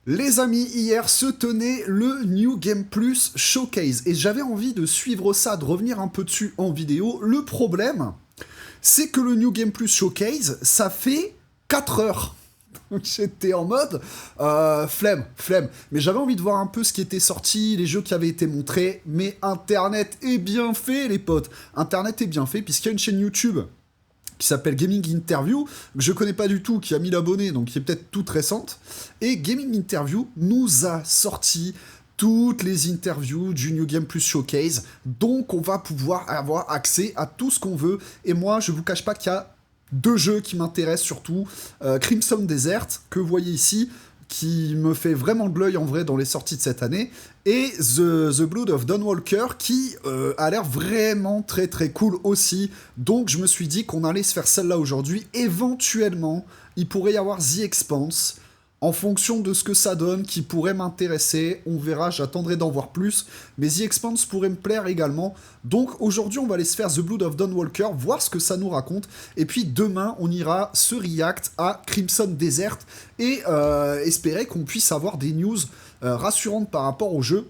Les amis, hier se tenait le New Game Plus Showcase et j'avais envie de suivre ça, de revenir un peu dessus en vidéo. Le problème, c'est que le New Game Plus Showcase, ça fait 4 heures. J'étais en mode flemme. Mais j'avais envie de voir un peu ce qui était sorti, les jeux qui avaient été montrés. Mais Internet est bien fait, les potes. Internet est bien fait puisqu'il y a une chaîne YouTube qui s'appelle Gaming Interview, que je connais pas du tout, qui a 1000 abonnés, donc qui est peut-être toute récente. Et Gaming Interview nous a sorti toutes les interviews du New Game Plus Showcase, donc on va pouvoir avoir accès à tout ce qu'on veut. Et moi, je vous cache pas qu'il y a 2 jeux qui m'intéressent surtout. Crimson Desert, que vous voyez ici, qui me fait vraiment de l'œil en vrai dans les sorties de cette année, et The Blood of Dawnwalker, qui a l'air vraiment très très cool aussi. Donc je me suis dit qu'on allait se faire celle-là aujourd'hui. Éventuellement, il pourrait y avoir The Expanse, en fonction de ce que ça donne, qui pourrait m'intéresser. On verra, j'attendrai d'en voir plus. Mais The Expanse pourrait me plaire également. Donc aujourd'hui, on va aller se faire The Blood of Dawnwalker, voir ce que ça nous raconte. Et puis demain, on ira se react à Crimson Desert et espérer qu'on puisse avoir des news rassurantes par rapport au jeu,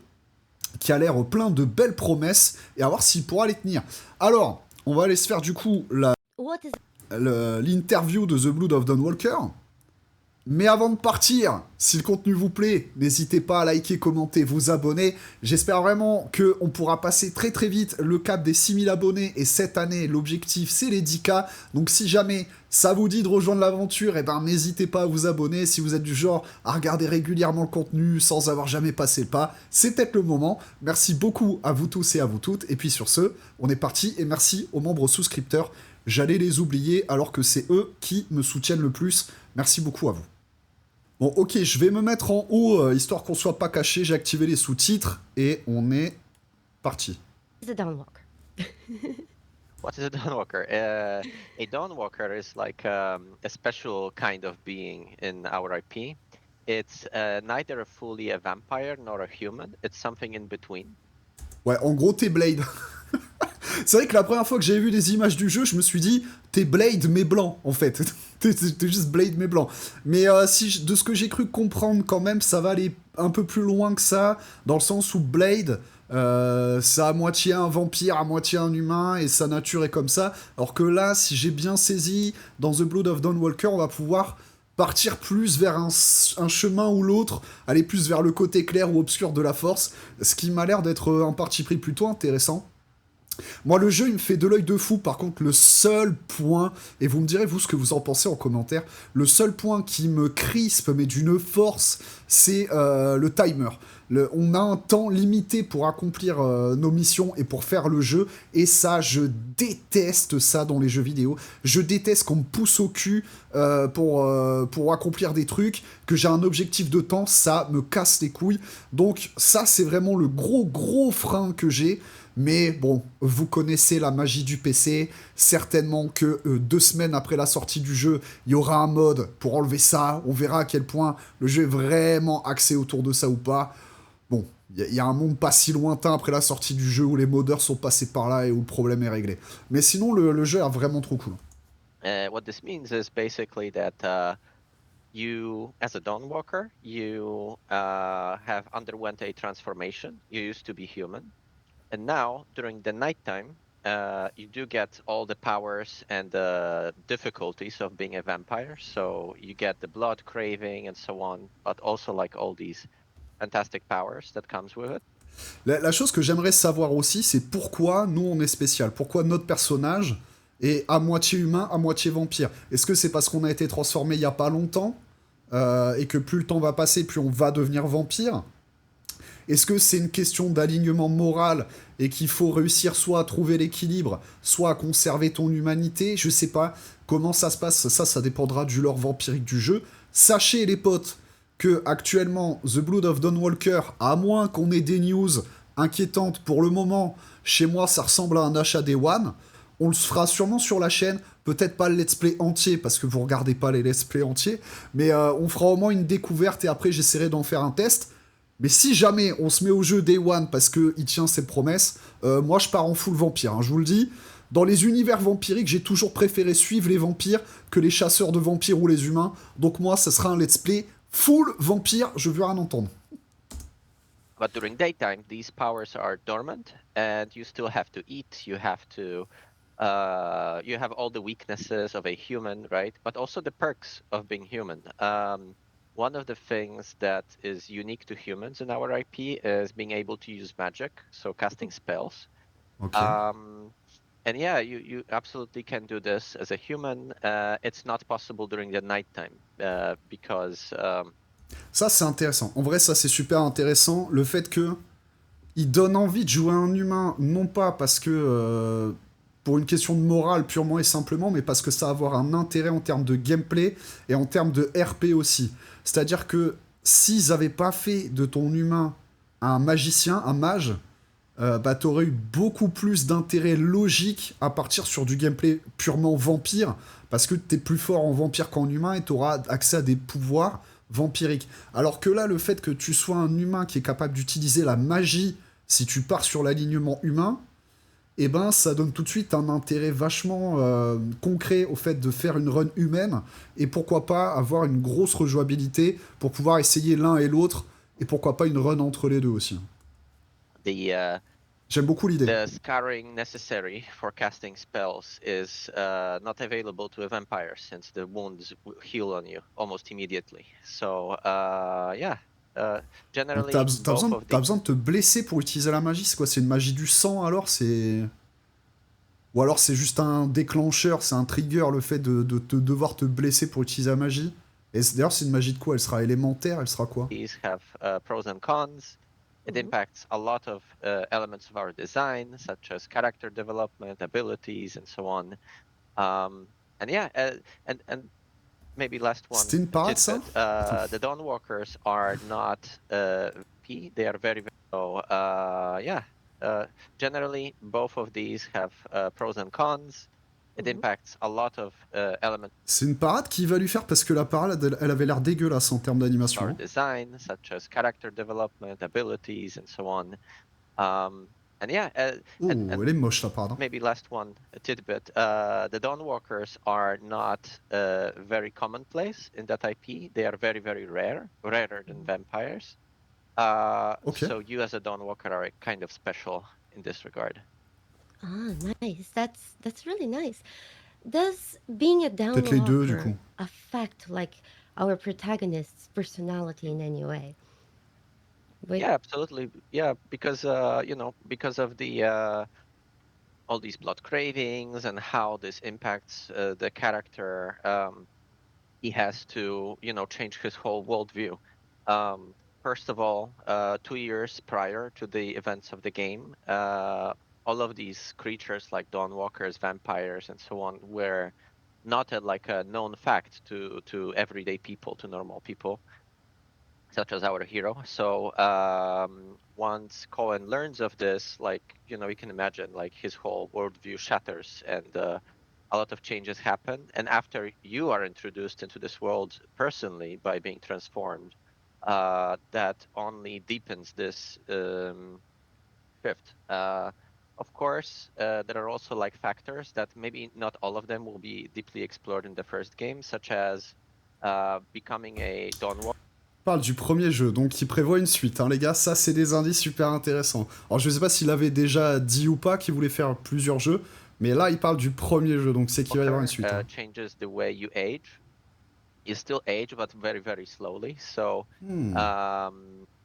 qui a l'air plein de belles promesses, et à voir s'il pourra les tenir. Alors, on va aller se faire du coup l'interview de The Blood of Dawnwalker. Mais avant de partir, si le contenu vous plaît, n'hésitez pas à liker, commenter, vous abonner. J'espère vraiment qu'on pourra passer très très vite le cap des 6000 abonnés. Et cette année, l'objectif, c'est les 10K. Donc si jamais ça vous dit de rejoindre l'aventure, eh ben, n'hésitez pas à vous abonner. Si vous êtes du genre à regarder régulièrement le contenu sans avoir jamais passé le pas, c'est peut-être le moment. Merci beaucoup à vous tous et à vous toutes. Et puis sur ce, on est parti. Et merci aux membres souscripteurs. J'allais les oublier alors que c'est eux qui me soutiennent le plus. Merci beaucoup à vous. Bon, ok, je vais me mettre en haut, histoire qu'on soit pas caché. J'ai activé les sous-titres et on est parti. Is a Dawnwalker. What is a Dawnwalker? A Dawnwalker is like a special kind of being in our IP. It's neither fully a vampire nor a human. It's something in between. Ouais, en gros, t'es Blade. C'est vrai que la première fois que j'avais vu des images du jeu, je me suis dit, t'es Blade mais blanc, en fait. t'es juste Blade mais blanc. Mais de ce que j'ai cru comprendre quand même, ça va aller un peu plus loin que ça, dans le sens où Blade, c'est à moitié un vampire, à moitié un humain, et sa nature est comme ça. Alors que là, si j'ai bien saisi, dans The Blood of Dawnwalker, on va pouvoir partir plus vers un chemin ou l'autre, aller plus vers le côté clair ou obscur de la force, ce qui m'a l'air d'être un parti pris plutôt intéressant. Moi, le jeu, il me fait de l'œil de fou. Par contre, le seul point, et vous me direz, vous, ce que vous en pensez en commentaire, le seul point qui me crispe, mais d'une force, c'est le timer. On a un temps limité pour accomplir nos missions et pour faire le jeu, et ça, je déteste ça dans les jeux vidéo. Je déteste qu'on me pousse au cul pour accomplir des trucs, que j'ai un objectif de temps, ça me casse les couilles. Donc ça, c'est vraiment le gros frein que j'ai. Mais bon, vous connaissez la magie du PC, certainement que 2 semaines après la sortie du jeu, il y aura un mode pour enlever ça, on verra à quel point le jeu est vraiment axé autour de ça ou pas. Bon, il y a un monde pas si lointain après la sortie du jeu où les modeurs sont passés par là et où le problème est réglé. Mais sinon, le jeu est vraiment trop cool. What this means is basically that you, as a Dawnwalker, you have underwent a transformation. You used to be human. And now, during the nighttime, you do get all the powers and the difficulties of being a vampire. So you get the blood craving and so on, but also like all these fantastic powers that comes with it. La chose que j'aimerais savoir aussi, c'est pourquoi nous, on est spécial. Pourquoi notre personnage est à moitié humain, à moitié vampire. Est-ce que c'est parce qu'on a été transformé il y a pas longtemps et que plus le temps va passer, plus on va devenir vampire? Est-ce que c'est une question d'alignement moral et qu'il faut réussir soit à trouver l'équilibre, soit à conserver ton humanité? Je sais pas comment ça se passe, ça dépendra du lore vampirique du jeu. Sachez les potes que actuellement The Blood of Dawnwalker, à moins qu'on ait des news inquiétantes pour le moment, chez moi ça ressemble à un achat Day One. On le fera sûrement sur la chaîne, peut-être pas le let's play entier, parce que vous regardez pas les let's play entiers, mais on fera au moins une découverte et après j'essaierai d'en faire un test. Mais si jamais on se met au jeu Day One parce qu'il tient ses promesses, moi je pars en full vampire, hein, je vous le dis. Dans les univers vampiriques, j'ai toujours préféré suivre les vampires que les chasseurs de vampires ou les humains. Donc moi, ça sera un let's play Full vampire, je veux rien entendre. But during daytime, these powers are dormant, and you still have to eat. You have to, you have all the weaknesses of a human, right? But also the perks of being human. One of the things that is unique to humans in our IP is being able to use magic, so casting spells. Ok. And yeah, you absolutely can do this as a human. It's not possible during the nighttime because Ça, c'est intéressant. En vrai, ça, c'est super intéressant. Le fait que il donne envie de jouer un humain, non pas parce que pour une question de morale purement et simplement, mais parce que ça va avoir un intérêt en termes de gameplay et en termes de RP aussi. C'est-à-dire que s'ils n'avaient pas fait de ton humain un magicien, un mage, bah t'aurais eu beaucoup plus d'intérêt logique à partir sur du gameplay purement vampire, parce que t'es plus fort en vampire qu'en humain et t'auras accès à des pouvoirs vampiriques. Alors que là, le fait que tu sois un humain qui est capable d'utiliser la magie si tu pars sur l'alignement humain, eh ben ça donne tout de suite un intérêt vachement concret au fait de faire une run humaine, et pourquoi pas avoir une grosse rejouabilité pour pouvoir essayer l'un et l'autre, et pourquoi pas une run entre les deux aussi. the J'aime beaucoup l'idée. the scarring necessary for casting spells is not available to a vampire since the wounds heal on you almost immediately. So yeah, Donc generally both of t'as the besoin de te blesser pour utiliser la magie, c'est quoi? C'est une magie du sang alors? C'est... Ou alors c'est juste un déclencheur, c'est un trigger le fait de te devoir te blesser pour utiliser la magie? Et d'ailleurs c'est une magie de quoi? Elle sera élémentaire, elle sera quoi? these have pros and cons. It impacts a lot of elements of our design, such as character development, abilities, and so on. And yeah, and maybe last C'était one une parade ça? tidbit. The Dawnwalkers are not VP. They are very, very low. Yeah. Generally, both of these have pros and cons. It impacts a lot of elements C'est une parade qui va lui faire parce que la parade elle avait l'air dégueulasse en termes of d'animation. our Hein. design, such as character development, abilities, and so on. And yeah, Oh, and elle est moche la parade. Hein. maybe last one tidbit. The Dawnwalkers are not very commonplace in that IP. They are very, very rare, rarer than vampires. Ok. So you as a Dawnwalker are kind of special in this regard. Ah, nice. That's really nice. Does being a Peut-être les deux du coup. downwalker affect like our protagonist's personality in any way? Wait, Yeah, absolutely. Yeah, because you know, because of the all these blood cravings and how this impacts the character, he has to, you know, change his whole worldview. First of all, 2 years prior to the events of the game, all of these creatures like dawnwalkers, vampires, and so on were not like a known fact to everyday people, to normal people, such as our hero. So once Cohen learns of this, like, you know, you can imagine like his whole worldview shatters and a lot of changes happen. And after you are introduced into this world personally by being transformed, that only deepens this shift. Of course, there are also like factors that maybe not all of them will be deeply explored in the first game, such as becoming a Dawnwalker. Parle du premier jeu, donc il prévoit une suite, hein, les gars, ça c'est des indices super intéressants. Alors je sais pas s'il avait déjà dit ou pas qu'il voulait faire plusieurs jeux, mais là il parle du premier jeu, donc c'est qu'il va y avoir une suite. Hein. Changes the way you age. You still age, but very, very slowly. So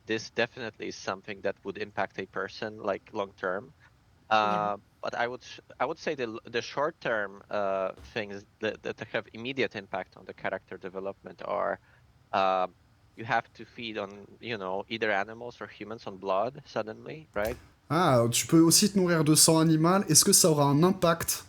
this definitely is something that would impact a person like long term. yeah. But I would say the short term things that have immediate impact on the character development are you have to feed on, you know, either animals or humans on blood suddenly, right? Ah, tu peux aussi te nourrir de sang animal. Est-ce que ça aura un impact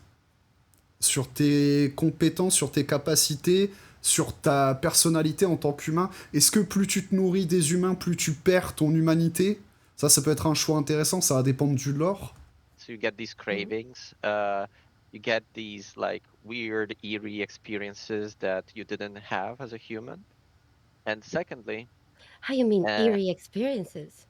sur tes compétences, sur tes capacités, sur ta personnalité en tant qu'humain? Est-ce que plus tu te nourris des humains, plus tu perds ton humanité? Ça peut être un choix intéressant, ça va dépendre du lore. So you get these cravings, you get these like weird, eerie experiences that you didn't have as a human. And secondly, How you mean uh, eerie experiences?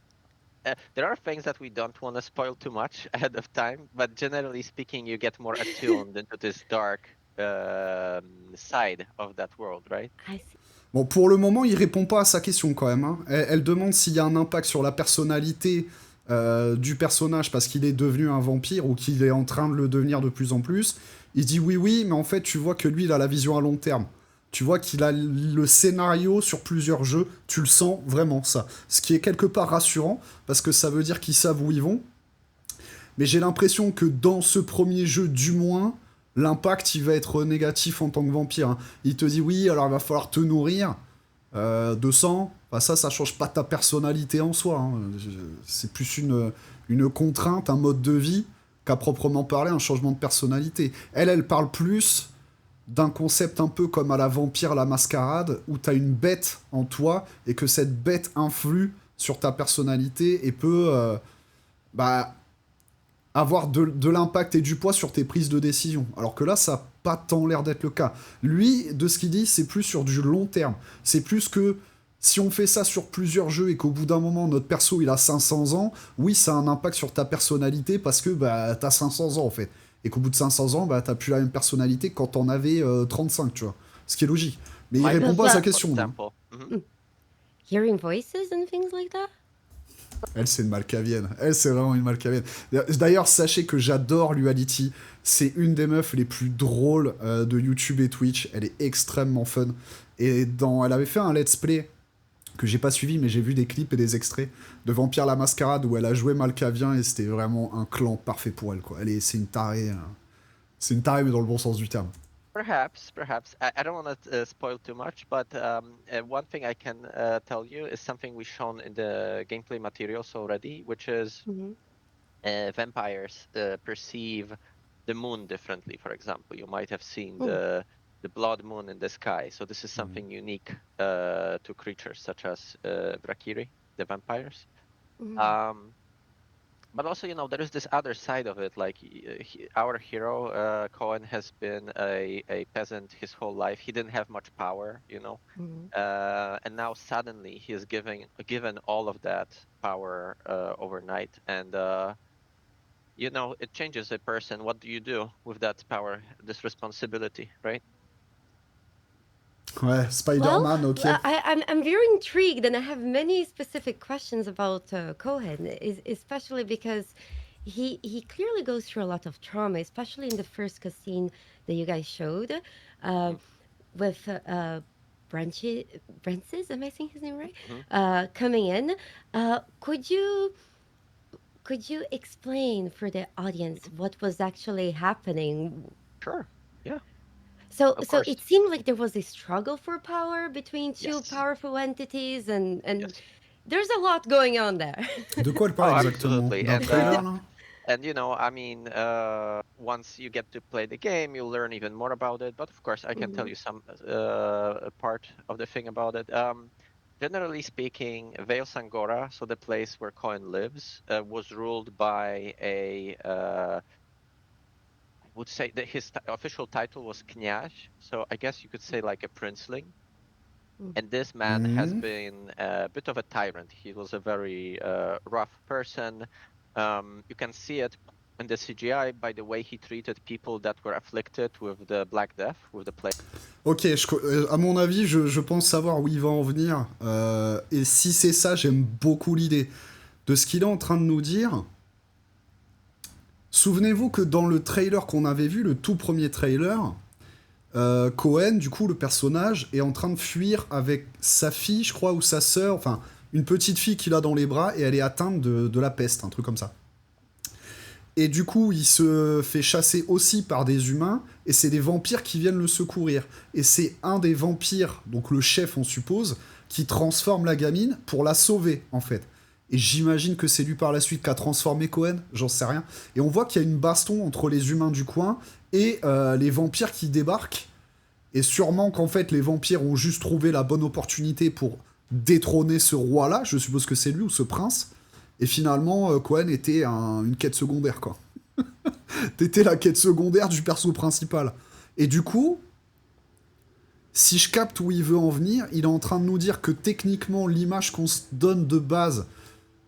there are things that we don't want to spoil too much ahead of time, but generally speaking, you get more attuned into this dark side of that world, right? I see. Bon, pour le moment, il répond pas à sa question quand même. Hein. Elle demande s'il y a un impact sur la personnalité du personnage parce qu'il est devenu un vampire ou qu'il est en train de le devenir de plus en plus. Il dit oui, mais en fait, tu vois que lui, il a la vision à long terme. Tu vois qu'il a le scénario sur plusieurs jeux. Tu le sens vraiment, ça. Ce qui est quelque part rassurant parce que ça veut dire qu'ils savent où ils vont. Mais j'ai l'impression que dans ce premier jeu, du moins, l'impact, il va être négatif en tant que vampire. Hein. Il te dit, oui, alors il va falloir te nourrir de sang. Enfin, ça change pas ta personnalité en soi. Hein. C'est plus une contrainte, un mode de vie, qu'à proprement parler, un changement de personnalité. Elle parle plus d'un concept un peu comme à la Vampire la Mascarade, où t'as une bête en toi, et que cette bête influe sur ta personnalité et peut... bah, avoir de l'impact et du poids sur tes prises de décision. Alors que là, ça n'a pas tant l'air d'être le cas. Lui, de ce qu'il dit, c'est plus sur du long terme. C'est plus que si on fait ça sur plusieurs jeux et qu'au bout d'un moment, notre perso, il a 500 ans, oui, ça a un impact sur ta personnalité parce que bah, t'as 500 ans, en fait. Et qu'au bout de 500 ans, bah, t'as plus la même personnalité que quand t'en avais 35, tu vois. Ce qui est logique. Mais il répond pas à sa question. Hein. Hearing voices and things like that? Elle, c'est une malcavienne. Elle, c'est vraiment une malcavienne. D'ailleurs, sachez que j'adore Luality. C'est une des meufs les plus drôles de YouTube et Twitch. Elle est extrêmement fun. Et elle avait fait un let's play que j'ai pas suivi, mais j'ai vu des clips et des extraits de Vampire la Mascarade où elle a joué Malkavien et c'était vraiment un clan parfait pour elle, quoi. C'est une tarée. C'est une tarée, mais dans le bon sens du terme. Perhaps. I don't want to spoil too much, but one thing I can tell you is something we've shown in the gameplay materials already, which is vampires perceive the moon differently. For example, you might have seen the blood moon in the sky. So this is something unique to creatures such as Brakiri, the vampires. But also, there is this other side of it. Like our hero, Cohen, has been a peasant his whole life. He didn't have much power, and now suddenly he is given all of that power overnight. And it changes a person. What do you do with that power, this responsibility, right? Ouais, Spider-Man, okay. I'm very intrigued, and I have many specific questions about Cohen, especially because he clearly goes through a lot of trauma, especially in the first cutscene that you guys showed with Branches, am I saying his name right? Coming in. Could you explain for the audience what was actually happening? Sure. Yeah. So it seemed like there was a struggle for power between two powerful entities, and there's a lot going on there. De quoi elle parle exactement? D'un trailer, là? And once you get to play the game, you'll learn even more about it. But of course, I can tell you some part of the thing about it. Generally speaking, Vale Sangora, so the place where Cohen lives, was ruled by a would say that his official title was Knyaz, so I guess you could say like a princeling. And this man has been a bit of a tyrant. He was a very rough person. You can see it in the CGI by the way he treated people that were afflicted with the Black Death, with the plague. Ok, à mon avis, je pense savoir où il va en venir. Et si c'est ça, j'aime beaucoup l'idée de ce qu'il est en train de nous dire. Souvenez-vous que dans le trailer qu'on avait vu, le tout premier trailer, Cohen, du coup, le personnage, est en train de fuir avec sa fille, je crois, ou sa sœur, enfin, une petite fille qu'il a dans les bras, et elle est atteinte de la peste, un truc comme ça. Et du coup, il se fait chasser aussi par des humains, et c'est des vampires qui viennent le secourir. Et c'est un des vampires, donc le chef, on suppose, qui transforme la gamine pour la sauver, en fait. Et j'imagine que c'est lui par la suite qui a transformé Cohen, j'en sais rien. Et on voit qu'il y a une baston entre les humains du coin et les vampires qui débarquent. Et sûrement qu'en fait, les vampires ont juste trouvé la bonne opportunité pour détrôner ce roi-là. Je suppose que c'est lui ou ce prince. Et finalement, Cohen était une quête secondaire, quoi. T'étais la quête secondaire du perso principal. Et du coup, si je capte où il veut en venir, il est en train de nous dire que techniquement, l'image qu'on se donne de base,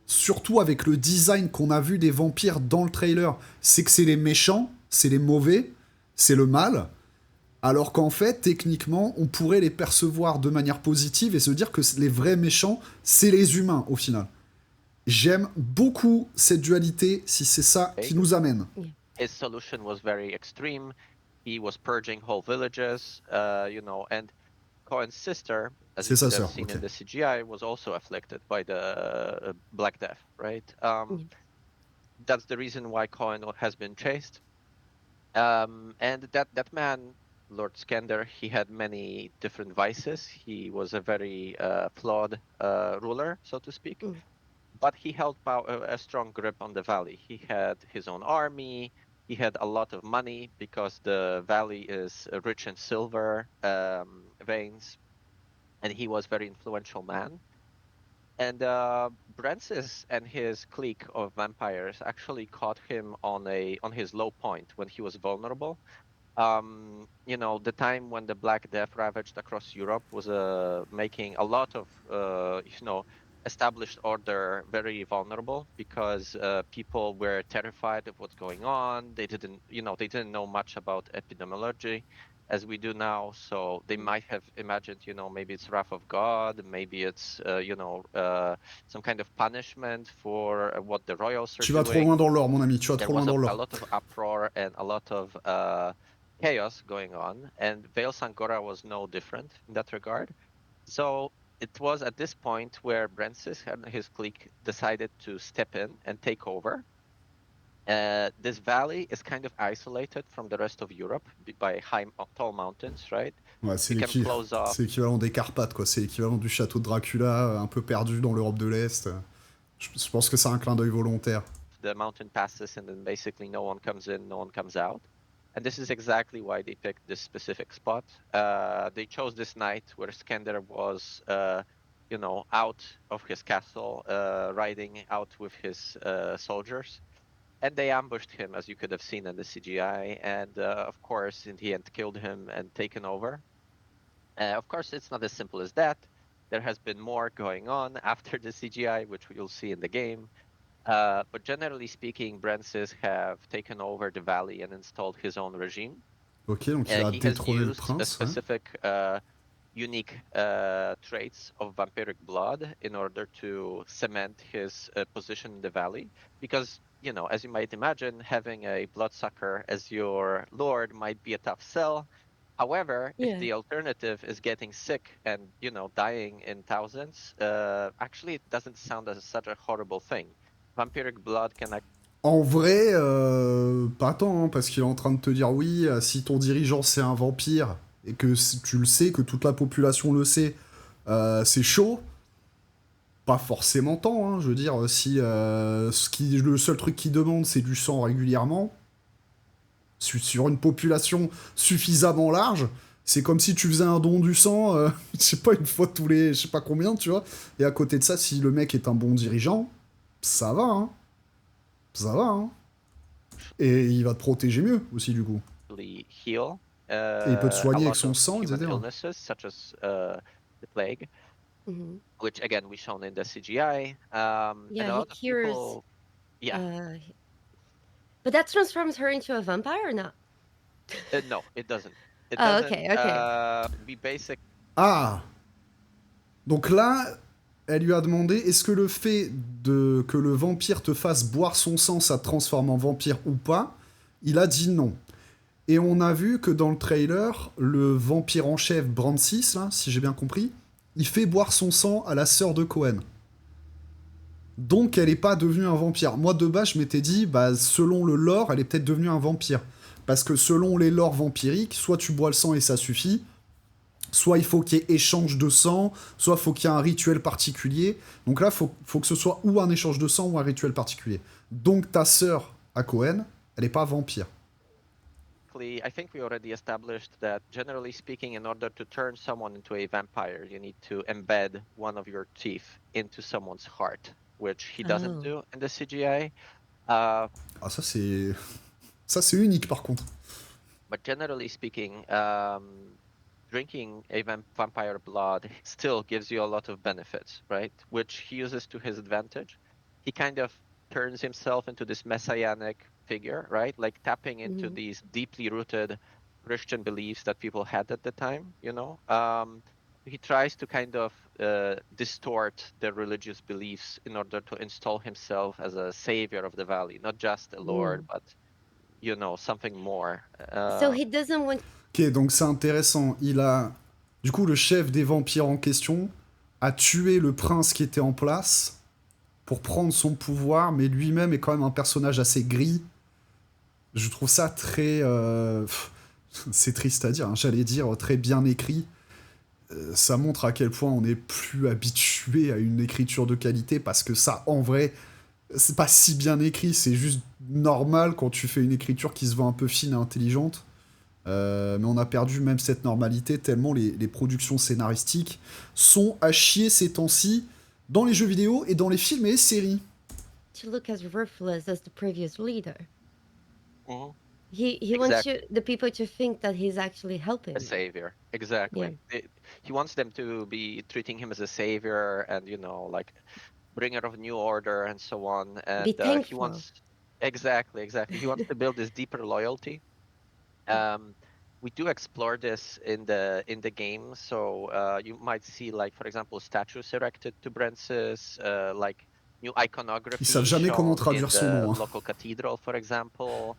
surtout avec le design qu'on a vu des vampires dans le trailer, c'est que c'est les méchants, c'est les mauvais, c'est le mal. Alors qu'en fait, techniquement, on pourrait les percevoir de manière positive et se dire que les vrais méchants, c'est les humains, au final. J'aime beaucoup cette dualité, si c'est ça qui nous amène. His solution was very extreme. He was purging whole villages, and Cohen's sister, as C'est you sa could have sœur, seen ok. in the CGI, was also afflicted by the Black Death, right? That's the reason why Cohen has been chased. And that man, Lord Skender, he had many different vices. He was a very flawed ruler, so to speak. But he held a strong grip on the valley. He had his own army. He had a lot of money because the valley is rich in silver veins, and he was a very influential man. And Brancis and his clique of vampires actually caught him on his low point when he was vulnerable. The time when the Black Death ravaged across Europe was making a lot of established order very vulnerable because people were terrified of what's going on. They didn't know much about epidemiology as we do now. So they might have imagined, maybe it's wrath of God, maybe it's some kind of punishment for what the royals are Tu vas trop doing. loin dans l'or, mon ami, tu vas There trop loin was dans a l'or. lot of uproar and a lot of chaos going on, and Vale Sangora was no different in that regard. So it was at this point where Brancis and his clique decided to step in and take over. This valley is kind of isolated from the rest of Europe by tall mountains, right? Ouais, You can close off c'est l'équivalent des Carpates, quoi. C'est l'équivalent du château de Dracula, un peu perdu dans l'Europe de l'Est. Je pense que c'est un clin d'œil volontaire. the mountain passes, and then basically no one comes in, no one comes out. And this is exactly why they picked this specific spot. They chose this night where Skender was, out of his castle, riding out with his soldiers. And they ambushed him, as you could have seen in the CGI. And of course, in the end, killed him and taken over. Of course, it's not as simple as that. There has been more going on after the CGI, which you'll see in the game. But generally speaking, Brancis have taken over the valley and installed his own regime. Ok, donc il a He has détrôné le used a prince. Ouais. specific unique traits of vampiric blood in order to cement his position in the valley. Because, as you might imagine, having a bloodsucker as your lord might be a tough sell. However, if Yeah. the alternative is getting sick and, dying in thousands, actually it doesn't sound as such a horrible thing. Vampiric blood can En vrai, pas tant, hein, parce qu'il est en train de te dire oui, si ton dirigeant c'est un vampire, et que tu le sais, que toute la population le sait, c'est chaud. Pas forcément tant, hein, je veux dire, si le seul truc qu'il demande c'est du sang régulièrement, sur une population suffisamment large, c'est comme si tu faisais un don du sang, je sais pas, une fois tous les, je sais pas combien, tu vois. Et à côté de ça, si le mec est un bon dirigeant, ça va, hein. Ça va, hein. Et il va te protéger mieux aussi, du coup. heal Et il peut te a soigner avec lot son of sang, human etc. illnesses such as the plague, Mhm. which again we shown in the CGI. And Yeah, a he lot of cures. people, yeah, But that transforms her into a vampire or not? no, it doesn't. It Oh, doesn't. okay. We basic Ah. Donc là, elle lui a demandé, est-ce que le fait que le vampire te fasse boire son sang, ça te transforme en vampire ou pas? Il a dit non. Et on a vu que dans le trailer, le vampire en chef, Brancis, là, si j'ai bien compris, il fait boire son sang à la sœur de Cohen. Donc elle n'est pas devenue un vampire. Moi de base je m'étais dit, bah selon le lore, elle est peut-être devenue un vampire. Parce que selon les lores vampiriques, soit tu bois le sang et ça suffit, soit il faut qu'il y ait échange de sang, soit il faut qu'il y ait un rituel particulier. Donc là, faut que ce soit ou un échange de sang ou un rituel particulier. Donc ta sœur à Cohen, elle n'est pas vampire. I think we already established that generally speaking, in order to turn someone into a vampire, you need to embed one of your teeth into someone's heart, which he doesn't Oh. do in the CGI. Ah ça c'est unique par contre. But generally speaking, drinking a vampire blood still gives you a lot of benefits, right? Which he uses to his advantage. He kind of turns himself into this messianic figure, right? Like tapping into these deeply rooted Christian beliefs that people had at the time. He tries to kind of distort their religious beliefs in order to install himself as a savior of the valley, not just a lord, but something more. So he doesn't want. Ok, donc c'est intéressant. Il a... Du coup, le chef des vampires en question a tué le prince qui était en place pour prendre son pouvoir, mais lui-même est quand même un personnage assez gris. Je trouve ça très... c'est triste à dire, hein, j'allais dire très bien écrit. Ça montre à quel point on n'est plus habitué à une écriture de qualité, parce que ça, en vrai, c'est pas si bien écrit, c'est juste normal quand tu fais une écriture qui se veut un peu fine et intelligente. Mais on a perdu même cette normalité tellement les productions scénaristiques sont à chier ces temps-ci dans les jeux vidéo et dans les films et les séries. To look as ruthless as the previous leader. Mhm. He wants the people to think that he's actually helping A savior, exactly. He wants them to be treating him as a savior and like bringer of new order and so on. And Be he thankful. wants exactly. He wants to build this deeper loyalty. We do explore this in the game, so you might see, like, for example, statues erected to Brensis, like new iconography Ils savent jamais comment shown in traduire son nom, the hein. local cathedral, for example,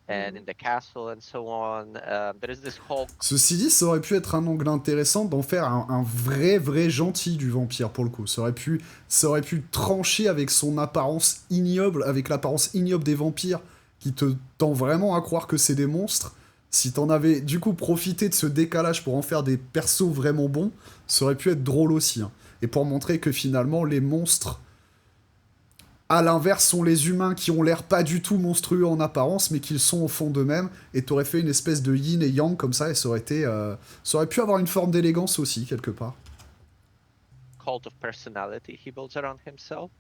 and in the castle and so on. There is this whole... Ceci dit, ça aurait pu être un angle intéressant d'en faire un vrai gentil du vampire, pour le coup. Ça aurait pu trancher avec son apparence ignoble, avec l'apparence ignoble des vampires, qui te tend vraiment à croire que c'est des monstres. Si t'en avais du coup profité de ce décalage pour en faire des persos vraiment bons, ça aurait pu être drôle aussi, hein. Et pour montrer que finalement, les monstres, à l'inverse, sont les humains qui ont l'air pas du tout monstrueux en apparence, mais qu'ils sont au fond d'eux-mêmes, et t'aurais fait une espèce de yin et yang comme ça, et ça aurait pu avoir une forme d'élégance aussi, quelque part. Cult of personality he builds around himself.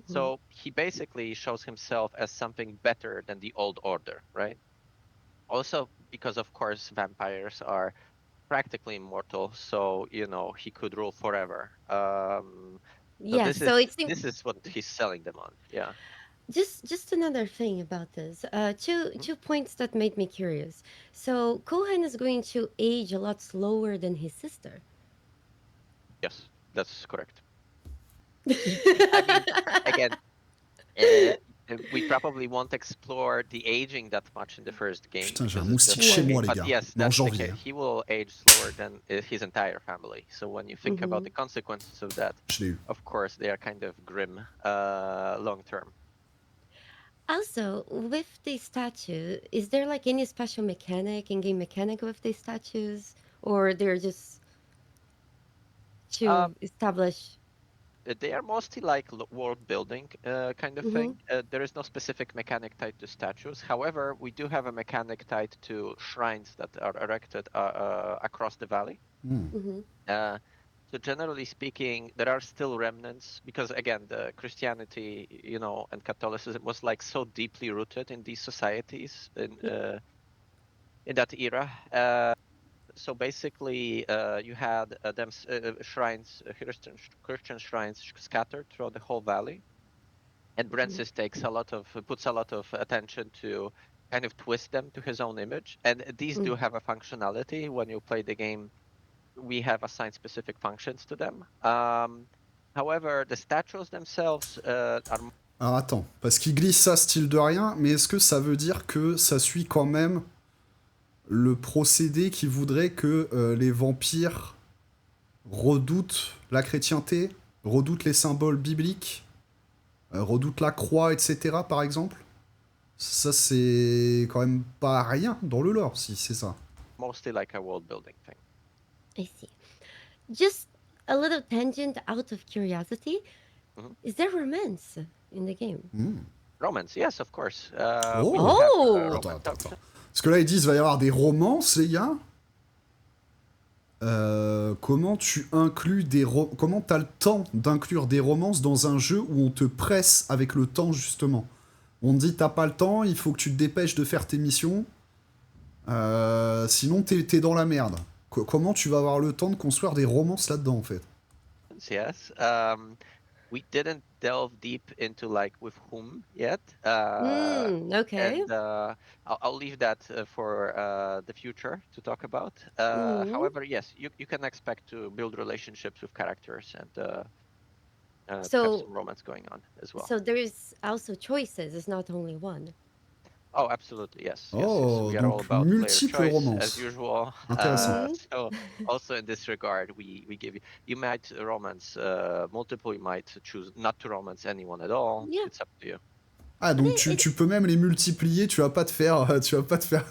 So he basically shows himself as something better than the old order, right? Also, because of course vampires are practically immortal, so he could rule forever. This is what he's selling them on. Yeah. Just another thing about this. Two points that made me curious. So Kohen is going to age a lot slower than his sister. Yes, that's correct. I mean, again, we probably won't explore the aging that much in the first game. Putain, j'ai un moustique chez moi, les But gars. yes, En that's the janvier. case. He will age slower than his entire family. So when you think about the consequences of that, Je l'ai eu. of course, they are kind of grim long term. Also, with the statue, is there like any special mechanic, in-game mechanic with these statues? Or they're just to establish... They are mostly like world building kind of thing. There is no specific mechanic tied to statues. However, we do have a mechanic tied to shrines that are erected across the valley. So generally speaking, there are still remnants because, again, the Christianity, and Catholicism was like so deeply rooted in these societies in that era. So basically, you had them shrines, Christian shrines scattered throughout the whole valley, and Brensis puts a lot of attention to kind of twist them to his own image. And these do have a functionality. When you play the game, we have assigned specific functions to them. However, the statues themselves are... Alors attends, parce qu'il glisse ça style de rien, mais est-ce que ça veut dire que ça suit quand même le procédé qui voudrait que les vampires redoutent la chrétienté, redoutent les symboles bibliques, redoutent la croix, etc., par exemple? Ça, c'est quand même pas rien dans le lore, si c'est ça. Mostly like a world building thing. I see. Just a little tangent out of curiosity. Is there romance in the game? Romance, yes, of course. Attends. Parce que là, ils disent qu'il va y avoir des romances, les gars. Comment tu inclus comment t'as le temps d'inclure des romances dans un jeu où on te presse avec le temps, justement? On te dit, t'as pas le temps, il faut que tu te dépêches de faire tes missions. Sinon, t'es dans la merde. Comment tu vas avoir le temps de construire des romances là-dedans, en fait? Yes. we didn't delve deep into like with whom yet, Okay. and I'll leave that for the future to talk about. Mm. However, yes, you can expect to build relationships with characters and to have So some romance going on as well. so there is also choices. It's not only one. Oh, absolutely, yes, yes, yes. Oh, We are all donc about player multiples choice as romances. usual. Intéressant. So also in this regard, we give you you might romance multiple, you might choose not to romance anyone at all. Yeah, It's up to you. Ah, but donc it, tu, it tu peux même les multiplier, tu vas pas te faire, tu vas pas te faire,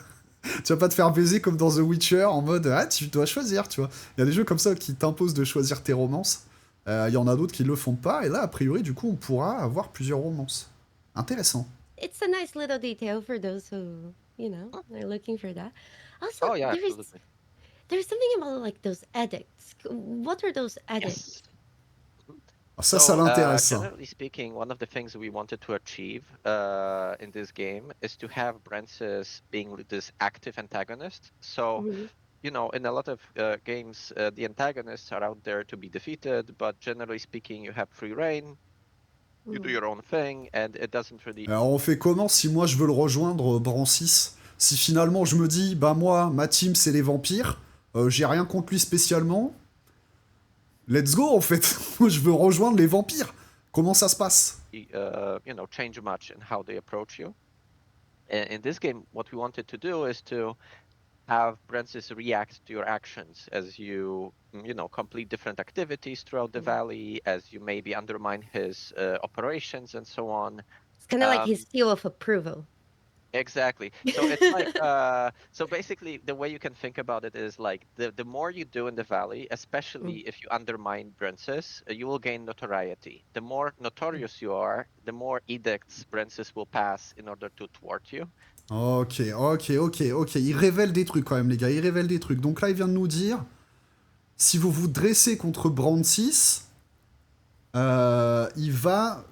tu vas pas te faire baiser comme dans The Witcher en mode ah tu dois choisir, tu vois. Il y a des jeux comme ça qui t'imposent de choisir tes romances. Il y en a d'autres qui le font pas et là a priori du coup on pourra avoir plusieurs romances. Intéressant. it's a nice little detail for those who, Hmm. are looking for that. Also, Oh yeah, absolutely. there's something about like those edicts. What are those Yes. edicts? Mhm. Ça So, l'intéresse ça. generally speaking, one of the things we wanted to achieve in this game is to have Brensis being this active antagonist. So, Mhm. in a lot of games, the antagonists are out there to be defeated, but generally speaking, you have free reign, you do Mm. your own thing, and it doesn't really. Alors on fait comment si moi je veux le rejoindre Brancis? Si finalement je me dis bah moi ma team c'est les vampires, j'ai rien contre lui spécialement. Let's go en fait. Moi je veux rejoindre les vampires. Comment ça se passe? Change much in how they approach you. In this game, what we wanted to do is to have Brensis react to your actions as you, complete different activities throughout the Mm. valley, as you maybe undermine his operations and so on. It's kind of like his Um, seal of approval. exactly. So it's like, so basically, the way you can think about it is like the more you do in the valley, especially Mm. if you undermine Brensis, you will gain notoriety. The more Mm. notorious you are, the more edicts Brensis will pass in order to thwart you. Ok, ok, ok, ok. Il révèle des trucs quand même, les gars. Il révèle des trucs. Donc là, il vient de nous dire si vous vous dressez contre Brancis, il va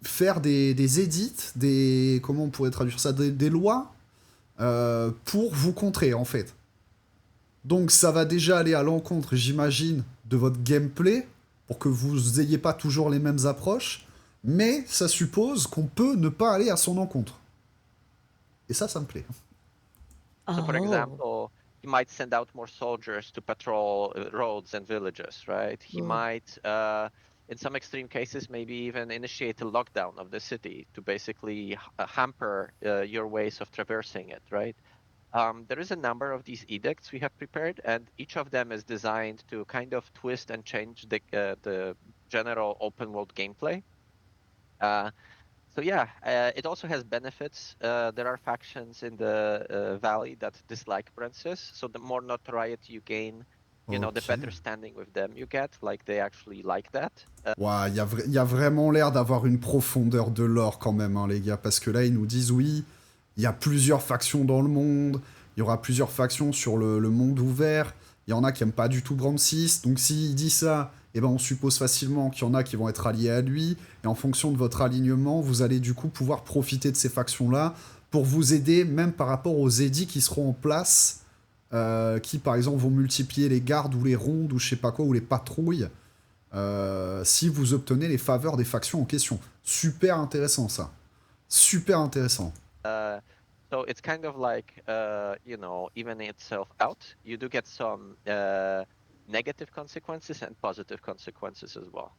faire des édits, des. Comment on pourrait traduire ça? Des lois pour vous contrer, en fait. Donc ça va déjà aller à l'encontre, j'imagine, de votre gameplay, pour que vous ayez pas toujours les mêmes approches. Mais ça suppose qu'on peut ne pas aller à son encontre. Et ça me plaît. So, for Oh. example, he might send out more soldiers to patrol roads and villages, right? He Mm. might, in some extreme cases, maybe even initiate a lockdown of the city to basically hamper your ways of traversing it, right? There is a number of these edicts we have prepared, and each of them is designed to kind of twist and change the general open world gameplay. So yeah, it also has benefits. There are factions in the valley that dislike Brensis, so the more notoriety you gain, the Ok. better standing with them you get. Like they actually like that. Ouah, y a vraiment l'air d'avoir une profondeur de lore quand même, hein, les gars, parce que là, ils nous disent oui, il y a plusieurs factions dans le monde, il y aura plusieurs factions sur le monde ouvert, il y en a qui aiment pas du tout Brancis, donc s'il dit ça, eh ben on suppose facilement qu'il y en a qui vont être alliés à lui, et en fonction de votre alignement, vous allez du coup pouvoir profiter de ces factions-là pour vous aider, même par rapport aux édits qui seront en place, qui par exemple vont multiplier les gardes ou les rondes ou je sais pas quoi, ou les patrouilles, si vous obtenez les faveurs des factions en question. Super intéressant ça. Super intéressant. So it's kind of like evening itself out. You do get some negative consequences and positive consequences as well.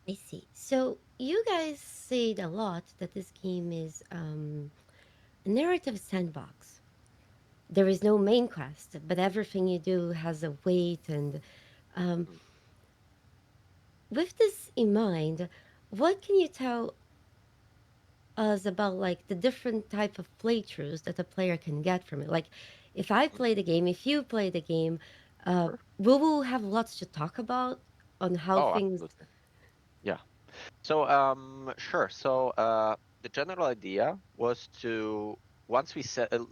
I see. So you guys said a lot that this game is a narrative sandbox. There is no main quest, but everything you do has a weight. And um, Mm. with this in mind, what can you tell us about like the different type of playthroughs that a player can get from it? Like, if I Mm. play the game, if you play the game, Sure. we will have lots to talk about on how Oh, things. absolutely. Yeah. So, sure. So, the general idea was to once we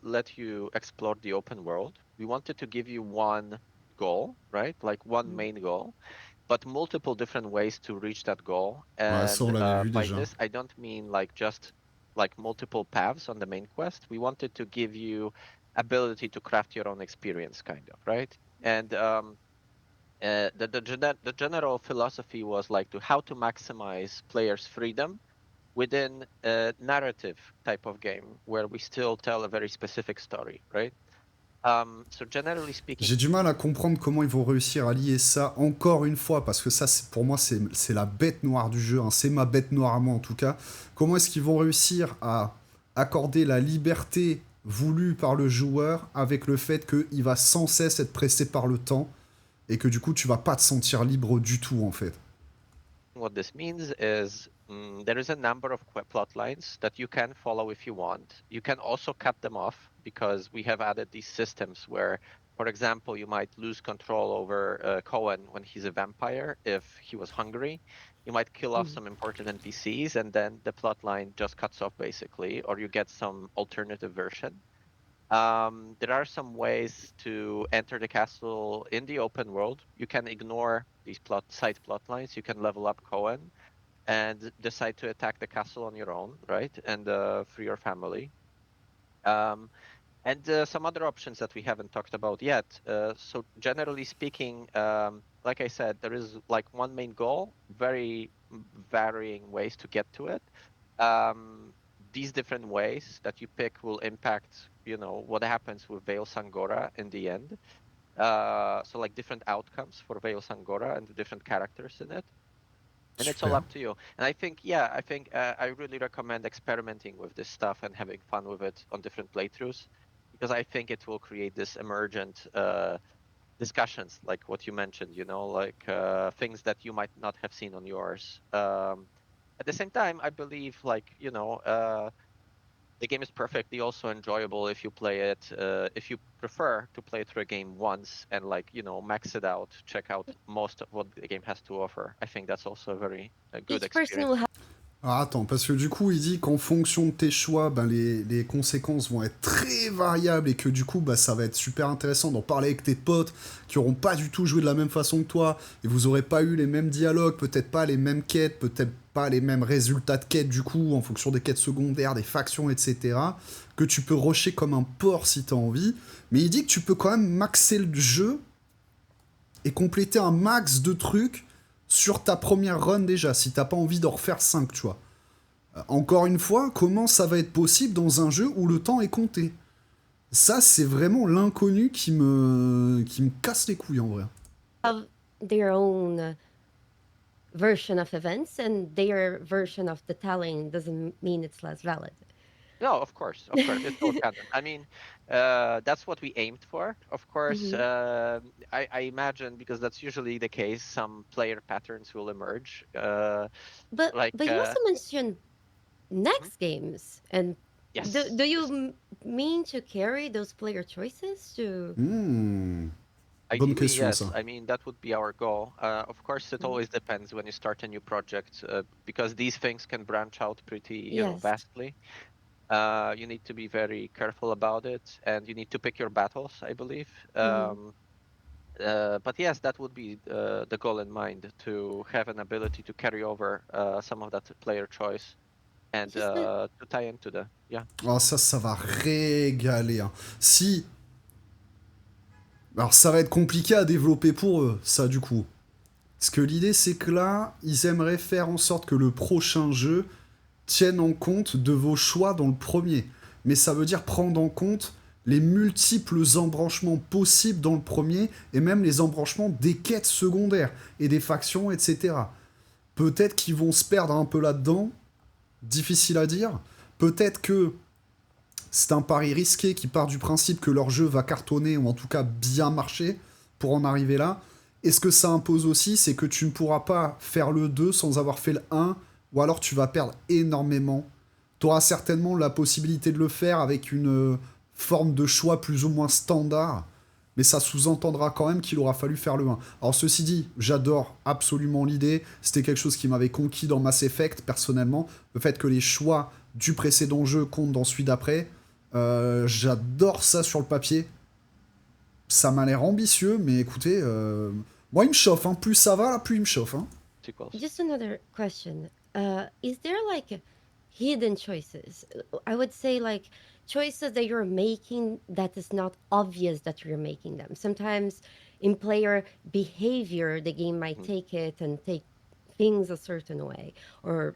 let you explore the open world, we wanted to give you one goal, right? Like one Mm. main goal, but multiple different ways to reach that goal. Ouais, ça on And l'avait vu by déjà. this, I don't mean like just like multiple paths on the main quest. We wanted to give you ability to craft your own experience, kind of, right? And The general philosophy was like how to maximize players' freedom within a narrative type of game where we still tell a very specific story, right? So generally speaking, J'ai du mal à comprendre comment ils vont réussir à lier ça encore une fois, parce que ça, pour moi, c'est la bête noire du jeu, hein. C'est ma bête noire à moi en tout cas. Comment est-ce qu'ils vont réussir à accorder la liberté voulue par le joueur avec le fait qu'il va sans cesse être pressé par le temps et que du coup, tu vas pas te sentir libre du tout en fait. what this means is there is a number of plot lines that you can follow if you want. You can also cut them off because we have added these systems where, for example, you might lose control over Cohen when he's a vampire if he was hungry. You might kill off some important NPCs and then the plot line just cuts off basically, or you get some alternative version. There are some ways to enter the castle in the open world. You can ignore these side plot lines. You can level up Cohen and decide to attack the castle on your own, right? And free your family. And some other options that we haven't talked about yet. So generally speaking, like I said, there is like one main goal, very varying ways to get to it. These different ways that you pick will impact, what happens with Veil Sangora in the end. So like different outcomes for Veil Sangora and the different characters in it. And it's all up to you. And I think I really recommend experimenting with this stuff and having fun with it on different playthroughs, because I think it will create this emergent discussions, like what you mentioned, like things that you might not have seen on yours. At the same time, I believe, the game is perfectly also enjoyable if you play it, if you prefer to play through a game once and max it out, check out most of what the game has to offer. I think that's also a good Each person experience. will have Alors attends, parce que du coup, il dit qu'en fonction de tes choix, ben, les conséquences vont être très variables et que du coup, bah, ça va être super intéressant d'en parler avec tes potes qui auront pas du tout joué de la même façon que toi et vous aurez pas eu les mêmes dialogues, peut-être pas les mêmes quêtes, peut-être pas les mêmes résultats de quêtes du coup, en fonction des quêtes secondaires, des factions, etc. Que tu peux rusher comme un porc si t'as envie. Mais il dit que tu peux quand même maxer le jeu et compléter un max de trucs sur ta première run déjà, si t'as pas envie d'en refaire 5, tu vois. Encore une fois, comment ça va être possible dans un jeu où le temps est compté? Ça, c'est vraiment l'inconnu qui me casse les couilles en vrai. their own version of events, and their version of the telling doesn't mean it's less valid. No, of course, it's all canon. I mean, that's what we aimed for. Of course, I imagine, because that's usually the case, some player patterns will emerge. But you also mentioned next games, and Yes. do you mean to carry those player choices to? Bonne Ideally, question, yes. ça. I mean, that would be our goal. Of course, it always depends when you start a new project, because these things can branch out pretty, Yes. vastly. You need to be very careful about it, and you need to pick your battles, I believe. But yes, that would be the goal in mind, to have an ability to carry over some of that player choice and to tie into the Oh, ça va régaler. Hein. Si. Alors, ça va être compliqué à développer pour eux, ça, du coup. Parce que l'idée, c'est que là, ils aimeraient faire en sorte que le prochain jeu tienne en compte de vos choix dans le premier. Mais ça veut dire prendre en compte les multiples embranchements possibles dans le premier, et même les embranchements des quêtes secondaires, et des factions, etc. Peut-être qu'ils vont se perdre un peu là-dedans, difficile à dire. Peut-être que c'est un pari risqué qui part du principe que leur jeu va cartonner, ou en tout cas bien marcher, pour en arriver là. Et ce que ça impose aussi, c'est que tu ne pourras pas faire le 2 sans avoir fait le 1, ou alors tu vas perdre énormément. Tu auras certainement la possibilité de le faire avec une forme de choix plus ou moins standard, mais ça sous-entendra quand même qu'il aura fallu faire le 1. Alors ceci dit, j'adore absolument l'idée, c'était quelque chose qui m'avait conquis dans Mass Effect, personnellement, le fait que les choix du précédent jeu comptent dans celui d'après, j'adore ça sur le papier. Ça m'a l'air ambitieux, mais écoutez, moi il me chauffe, hein. Plus ça va, là, plus il me chauffe. Hein. Just another question. Is there like hidden choices? I would say like choices that you're making that is not obvious that you're making them. Sometimes in player behavior, the game might Mhm. take it and take things a certain way. Or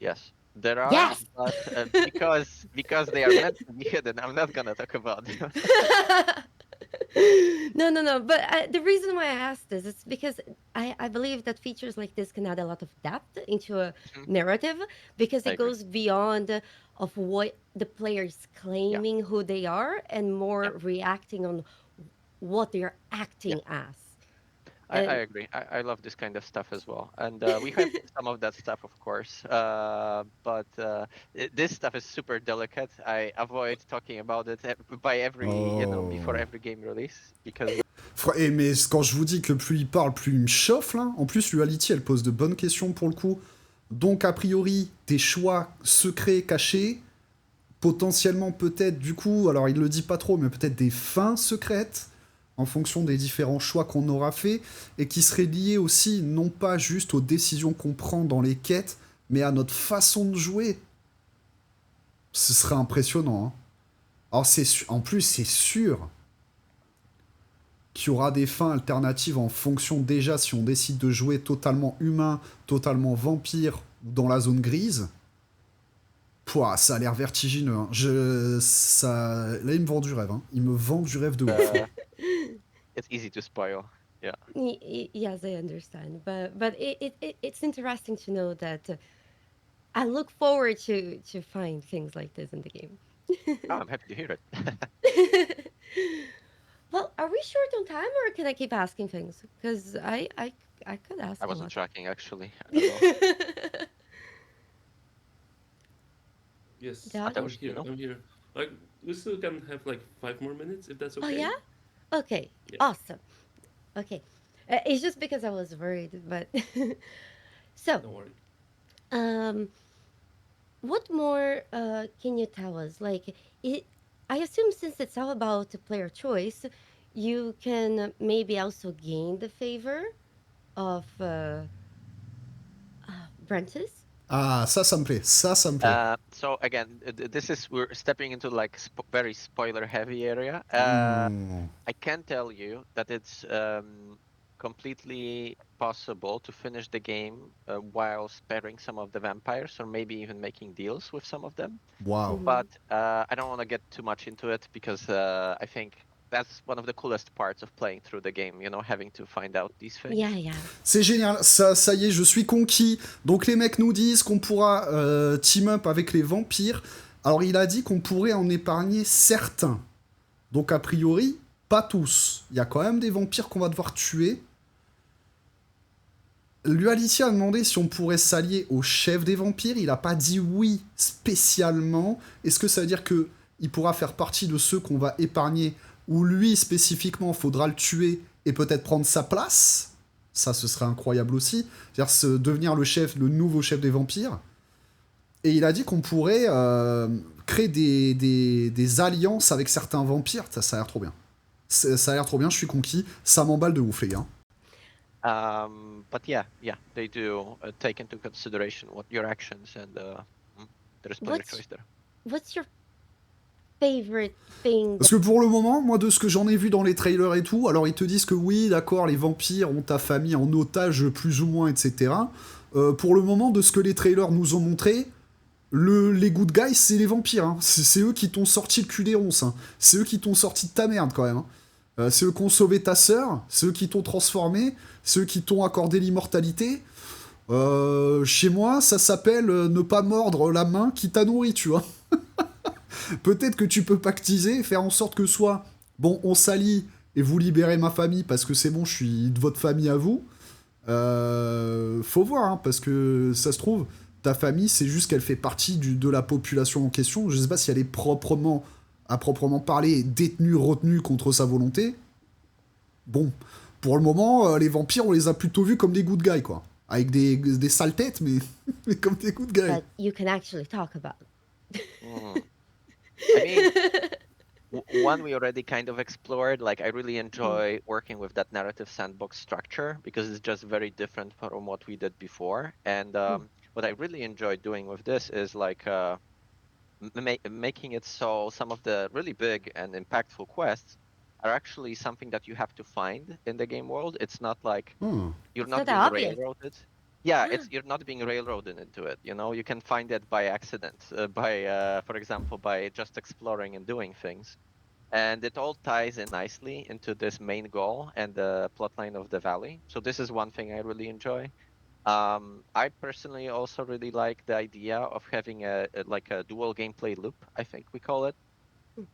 Yes, there are, yes. but because they are meant to be hidden, I'm not gonna talk about them. No. But the reason why I asked this is because I believe that features like this can add a lot of depth into a Mhm. narrative because I it agree. goes beyond of what the player is Yeah, claiming who they are and yeah, more reacting on what they are yeah. acting as. I And agree. I love this kind of stuff as well, and we have some of that stuff, of course. But this stuff is super delicate. I avoid talking about it by every, before Oh. every game release because Mais quand je vous dis que plus il parle, plus il me chauffe, là. En plus, Luality, elle pose de bonnes questions pour le coup. Donc, a priori, tes choix secrets, cachés, potentiellement peut-être, du coup, alors il le dit pas trop, mais peut-être des fins secrètes, en fonction des différents choix qu'on aura fait, et qui seraient liés aussi, non pas juste aux décisions qu'on prend dans les quêtes, mais à notre façon de jouer. Ce serait impressionnant, hein. Alors, en plus, c'est sûr qu'il y aura des fins alternatives en fonction déjà si on décide de jouer totalement humain, totalement vampire ou dans la zone grise. Pouah, ça a l'air vertigineux, hein. Là, il me vend du rêve, hein. Il me vend du rêve de ouf, hein. it's easy to spoil. Yeah. yes, I understand. But it's interesting to know that I look forward to find things like this in the game. Oh, I'm happy to hear it. Well, are we short on time, or can I keep asking things? Because I could I ask a wasn't lot. tracking actually. I don't know. Yes, Dog? I'm Mateusz, do you here. know? I'm here. Like, we still can have like 5 more minutes if that's Oh okay. yeah. Okay. Yeah, Awesome. Okay. It's just because I was worried, but so don't worry. um, what more can you tell us? Like, it, I assume since it's all about the player choice, you can maybe also gain the favor of Brentis. Ah, ça me plaît. Ça me plaît. So again, this is we're stepping into like very spoiler heavy area. Hmm. I can tell you that it's completely possible to finish the game while sparing some of the vampires, or maybe even making deals with some of them. Waouh. Mhm. But I don't want to get too much into it because I think that's one of the coolest parts of playing through the game. Having to find out these things. Yeah. C'est génial, ça y est, je suis conquis. Donc les mecs nous disent qu'on pourra team up avec les vampires. Alors il a dit qu'on pourrait en épargner certains. Donc a priori, pas tous. Il y a quand même des vampires qu'on va devoir tuer. Lualicia a demandé si on pourrait s'allier au chef des vampires. Il n'a pas dit oui spécialement. Est-ce que ça veut dire que il pourra faire partie de ceux qu'on va épargner, ou lui spécifiquement faudra le tuer et peut-être prendre sa place? Ça, ce serait incroyable aussi. C'est-à-dire devenir le nouveau chef des vampires. Et il a dit qu'on pourrait créer des alliances avec certains vampires. Ça a l'air trop bien. Ça a l'air trop bien, je suis conquis. Ça m'emballe de ouf, les gars. But yeah, they do take into consideration what your actions and there's player What's choice there. what's your favorite thing? Parce que pour le moment, moi, de ce que j'en ai vu dans les trailers et tout, alors ils te disent que oui, d'accord, les vampires ont ta famille en otage, plus ou moins, etc. Pour le moment, de ce que les trailers nous ont montré, les good guys, c'est les vampires, hein. C'est eux qui t'ont sorti le cul des ronces, hein. C'est eux qui t'ont sorti de ta merde, quand même, hein. C'est eux qui ont sauvé ta sœur, c'est eux qui t'ont transformé, c'est eux qui t'ont accordé l'immortalité. Chez moi, ça s'appelle ne pas mordre la main qui t'a nourri, tu vois. Peut-être que tu peux pactiser, faire en sorte que soit, bon, on s'allie et vous libérez ma famille parce que c'est bon, je suis de votre famille à vous. Faut voir, hein, parce que ça se trouve, ta famille, c'est juste qu'elle fait partie de la population en question. Je sais pas si elle est à proprement parler, détenue, retenue contre sa volonté. Bon, pour le moment, les vampires, on les a plutôt vus comme des good guys, quoi. Avec des sales têtes, mais, mais comme des good guys. That you can actually talk about. I mean, one we already kind of explored. Like, I really enjoy working with that narrative sandbox structure because it's just very different from what we did before. And what I really enjoy doing with this is like making it so some of the really big and impactful quests are actually something that you have to find in the game world. It's not like Hmm. you're It's not not being obvious. railroaded. Yeah, you're not being railroaded into it. You know, you can find it by accident, for example, by just exploring and doing things. And it all ties in nicely into this main goal and the plotline of the valley. So this is one thing I really enjoy. I personally also really like the idea of having like a dual gameplay loop, I think we call it.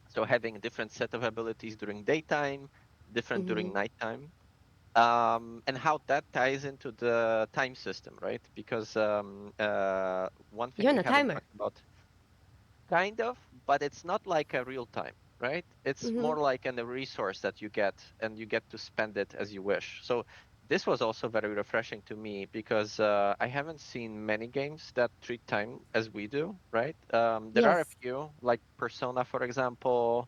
So having a different set of abilities during daytime, different during Mm-hmm. nighttime, and how that ties into the time system, right? Because one thing You're on we a haven't timer. talked about, kind of, but it's not like a real time, right? It's Mm-hmm. more like a resource that you get, and you get to spend it as you wish. So this was also very refreshing to me because I haven't seen many games that treat time as we do, right? There are a Yes. few, like Persona, for example,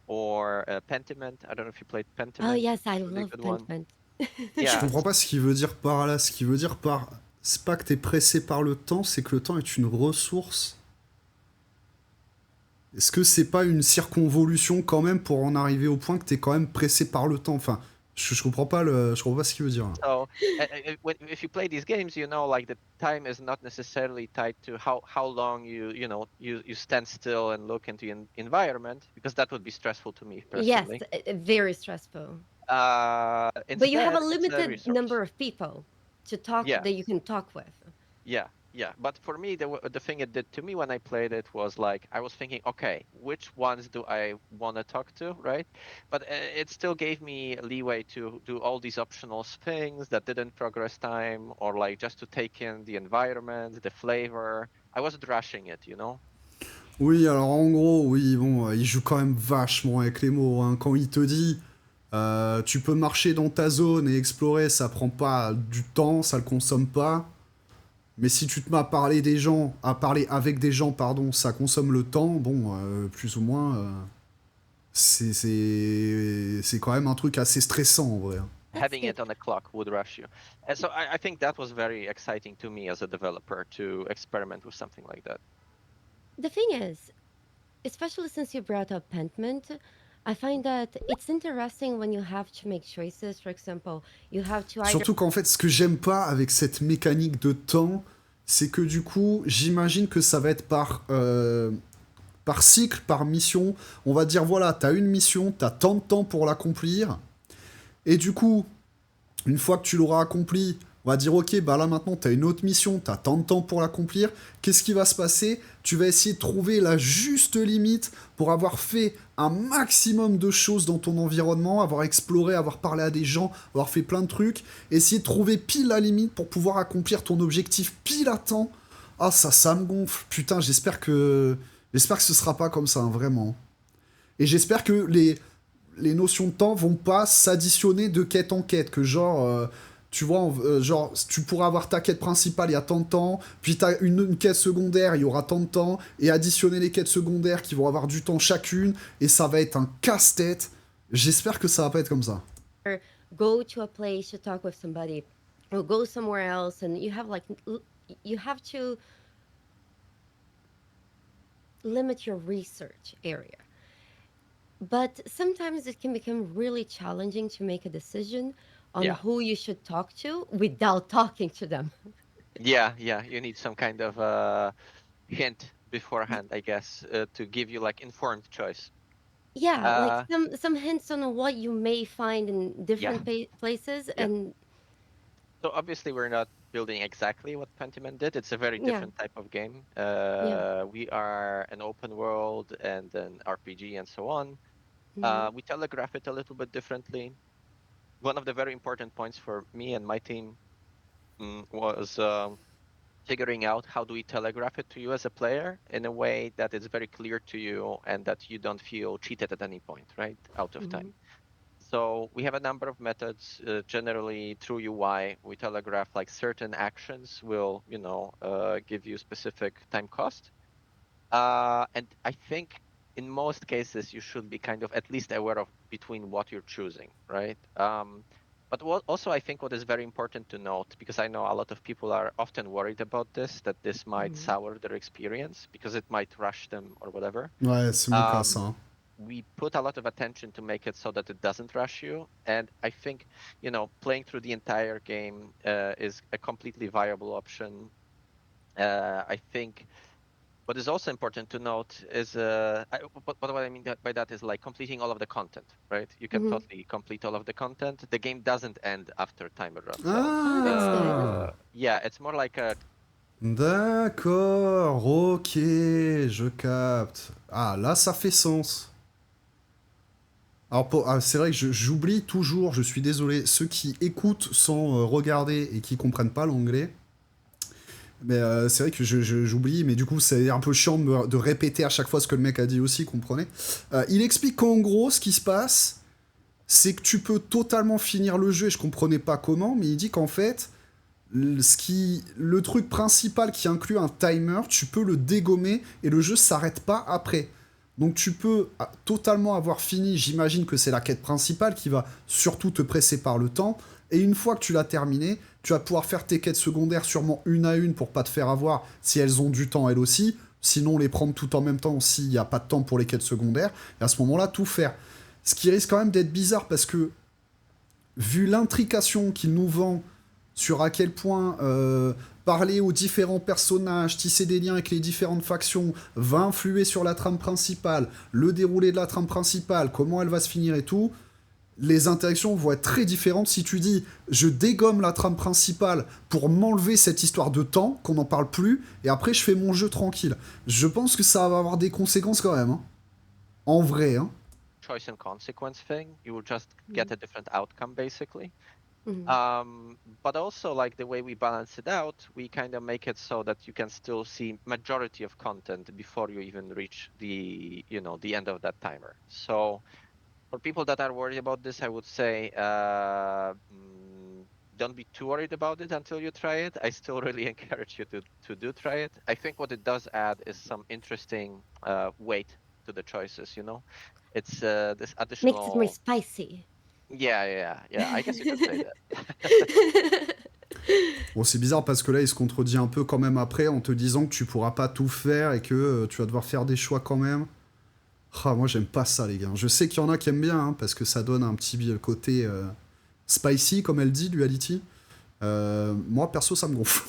or Pentiment. I don't know if you played Oh, Pentiment. yes, I It's a really love good one. Pentiment. Je Yeah. comprends pas ce qu'il veut dire par là. Ce qu'il veut dire par. C'est pas que t'es pressé par le temps, c'est que le temps est une ressource. Est-ce que c'est pas une circonvolution quand même pour en arriver au point que t'es quand même pressé par le temps? Enfin, je comprends pas je comprends pas ce qu'il veut dire là. So if you play these games, you know, like the time is not necessarily tied to how long you stand still and look into an environment, because that would be stressful to me Yes, personally. very stressful. But you have a Instead, it's a limited number resource. of people to talk Yeah, that you can talk with. yeah. But for me, the thing it did to me when I played it was like I was thinking, okay, which ones do I want to talk to, right? But it still gave me leeway to do all these optional things that didn't progress time, or like just to take in the environment, the flavor. I wasn't rushing it, you know? Oui, alors en gros, oui, bon, il joue quand même vachement avec les mots, hein. Quand il te dit tu peux marcher dans ta zone et explorer, ça prend pas du temps, ça le consomme pas. Mais si tu te mets à parler avec des gens, pardon, ça consomme le temps, bon, plus ou moins, c'est quand même un truc assez stressant en vrai, hein. That's Having good. it on a clock would rush you. And so I think that was very exciting to me as a developer to experiment with something like that. The thing is, especially since you brought up Pentiment, I find that it's interesting when you have to make choices. For example, you have to either. Surtout qu'en fait, ce que j'aime pas avec cette mécanique de temps, c'est que du coup, j'imagine que ça va être par cycle, par mission. On va dire, voilà, t'as une mission, t'as tant de temps pour l'accomplir. Et du coup, une fois que tu l'auras accompli, on va dire, ok, bah là maintenant, t'as une autre mission, t'as tant de temps pour l'accomplir. Qu'est-ce qui va se passer? Tu vas essayer de trouver la juste limite pour avoir fait un maximum de choses dans ton environnement, avoir exploré, avoir parlé à des gens, avoir fait plein de trucs. Essayer de trouver pile la limite pour pouvoir accomplir ton objectif pile à temps. Ah, ça me gonfle. Putain, j'espère que ce sera pas comme ça, hein, vraiment. Et j'espère que les notions de temps vont pas s'additionner de quête en quête, que genre, tu vois, genre, tu pourras avoir ta quête principale, il y a tant de temps, puis t'as une quête secondaire, il y aura tant de temps, et additionner les quêtes secondaires qui vont avoir du temps chacune, et ça va être un casse-tête. J'espère que ça va pas être comme ça. Go to a place to talk with somebody or go somewhere else, and you have you have to limit your research area. But sometimes it can become really challenging to make a decision on Yeah. who you should talk to without talking to them. Yeah, you need some kind of hint beforehand, I guess, to give you like informed choice. Yeah, like Uh, some hints on what you may find in yeah, different places, yeah. and So obviously we're not building exactly what Pentiment did. It's a very yeah, different type of game. yeah. We are an open world and an RPG and so on. Hmm. We telegraph it a little bit differently. One of the very important points for me and my team was figuring out how do we telegraph it to you as a player in a way that it's very clear to you and that you don't feel cheated at any point, right? Out of Hmm. time. So we have a number of methods. Generally, through UI, we telegraph like certain actions will, give you specific time cost. And I think in most cases you should be kind of at least aware of between what you're choosing, right? But also, I think what is very important to note, because I know a lot of people are often worried about this, that this might sour their experience because it might rush them or whatever. Ouais, c'est mon cas, ça. Hein. We put a lot of attention to make it so that it doesn't rush you. And I think, playing through the entire game is a completely viable option. I think what is also important to note is, what I mean by that is like completing all of the content, right? You can totally complete all of the content. The game doesn't end after timer runs out. Yeah, it's more like a... D'accord, ok, je capte. Ah, là, ça fait sens. Alors, c'est vrai que j'oublie toujours, je suis désolé, ceux qui écoutent sans regarder et qui comprennent pas l'anglais. Mais c'est vrai que j'oublie, mais du coup, c'est un peu chiant de répéter à chaque fois ce que le mec a dit aussi, comprenez. Il explique qu'en gros, ce qui se passe, c'est que tu peux totalement finir le jeu, et je comprenais pas comment, mais il dit qu'en fait, le truc principal qui inclut un timer, tu peux le dégommer et le jeu s'arrête pas après. Donc tu peux totalement avoir fini, j'imagine que c'est la quête principale qui va surtout te presser par le temps, et une fois que tu l'as terminé, tu vas pouvoir faire tes quêtes secondaires sûrement une à une pour pas te faire avoir si elles ont du temps elles aussi, sinon les prendre tout en même temps s'il n'y a pas de temps pour les quêtes secondaires, et à ce moment-là tout faire. Ce qui risque quand même d'être bizarre parce que, vu l'intrication qu'il nous vend sur à quel point parler aux différents personnages, tisser des liens avec les différentes factions, va influer sur la trame principale, le déroulé de la trame principale, comment elle va se finir et tout, les interactions vont être très différentes si tu dis « je dégomme la trame principale pour m'enlever cette histoire de temps, qu'on n'en parle plus, et après je fais mon jeu tranquille ». Je pense que ça va avoir des conséquences quand même. Hein. En vrai. Hein. Choice and consequence thing, you will just get a different outcome basically. But also, like the way we balance it out, we kind of make it so that you can still see majority of content before you even reach the end of that timer. So for people that are worried about this, I would say don't be too worried about it until you try it. I still really encourage you to do try it. I think what it does add is some interesting weight to the choices. It's this additional. Makes it more spicy. Yeah, I guess you could say that. Bon, c'est bizarre parce que là, il se contredit un peu quand même après en te disant que tu pourras pas tout faire et que tu vas devoir faire des choix quand même. Ah, moi, j'aime pas ça, les gars. Je sais qu'il y en a qui aiment bien, hein, parce que ça donne un petit côté spicy, comme elle dit, Duality. Moi, perso, ça me gonfle.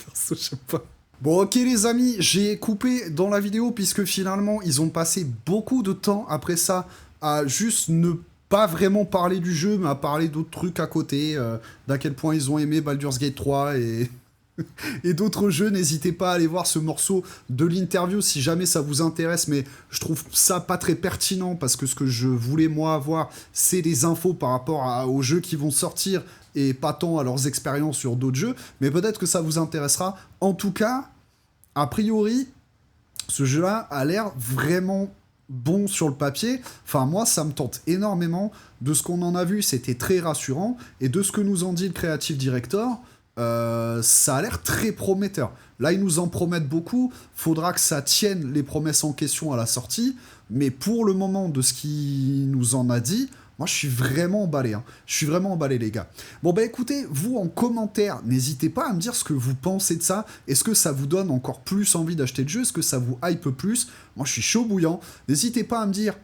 Perso, je sais pas. Bon, ok, les amis, j'ai coupé dans la vidéo puisque finalement, ils ont passé beaucoup de temps après ça à juste ne pas vraiment parler du jeu, mais à parler d'autres trucs à côté, d'à quel point ils ont aimé Baldur's Gate 3 et d'autres jeux. N'hésitez pas à aller voir ce morceau de l'interview si jamais ça vous intéresse, mais je trouve ça pas très pertinent parce que ce que je voulais moi avoir, c'est des infos par rapport aux jeux qui vont sortir et pas tant à leurs expériences sur d'autres jeux, mais peut-être que ça vous intéressera. En tout cas, a priori, ce jeu-là a l'air vraiment bon sur le papier. Enfin, moi, ça me tente énormément. De ce qu'on en a vu, c'était très rassurant. Et de ce que nous en dit le Creative Director, ça a l'air très prometteur. Là, ils nous en promettent beaucoup. Faudra que ça tienne les promesses en question à la sortie. Mais pour le moment, de ce qu'il nous en a dit, moi, je suis vraiment emballé. Hein. Je suis vraiment emballé, les gars. Bon, bah écoutez, vous, en commentaire, n'hésitez pas à me dire ce que vous pensez de ça. Est-ce que ça vous donne encore plus envie d'acheter le jeu? Est-ce que ça vous hype plus? Moi, je suis chaud bouillant. N'hésitez pas à me dire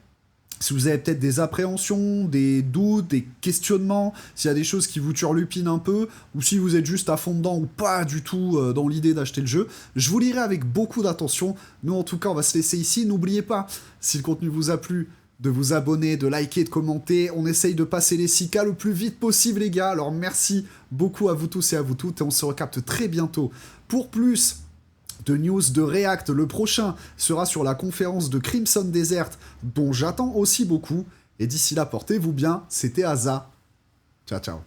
si vous avez peut-être des appréhensions, des doutes, des questionnements, s'il y a des choses qui vous turlupinent un peu, ou si vous êtes juste à fond dedans ou pas du tout dans l'idée d'acheter le jeu. Je vous lirai avec beaucoup d'attention. Nous, en tout cas, on va se laisser ici. N'oubliez pas, si le contenu vous a plu, de vous abonner, de liker, de commenter. On essaye de passer les 6K le plus vite possible, les gars. Alors, merci beaucoup à vous tous et à vous toutes. Et on se recapte très bientôt pour plus de news de React. Le prochain sera sur la conférence de Crimson Desert, dont j'attends aussi beaucoup. Et d'ici là, portez-vous bien. C'était Aza. Ciao, ciao.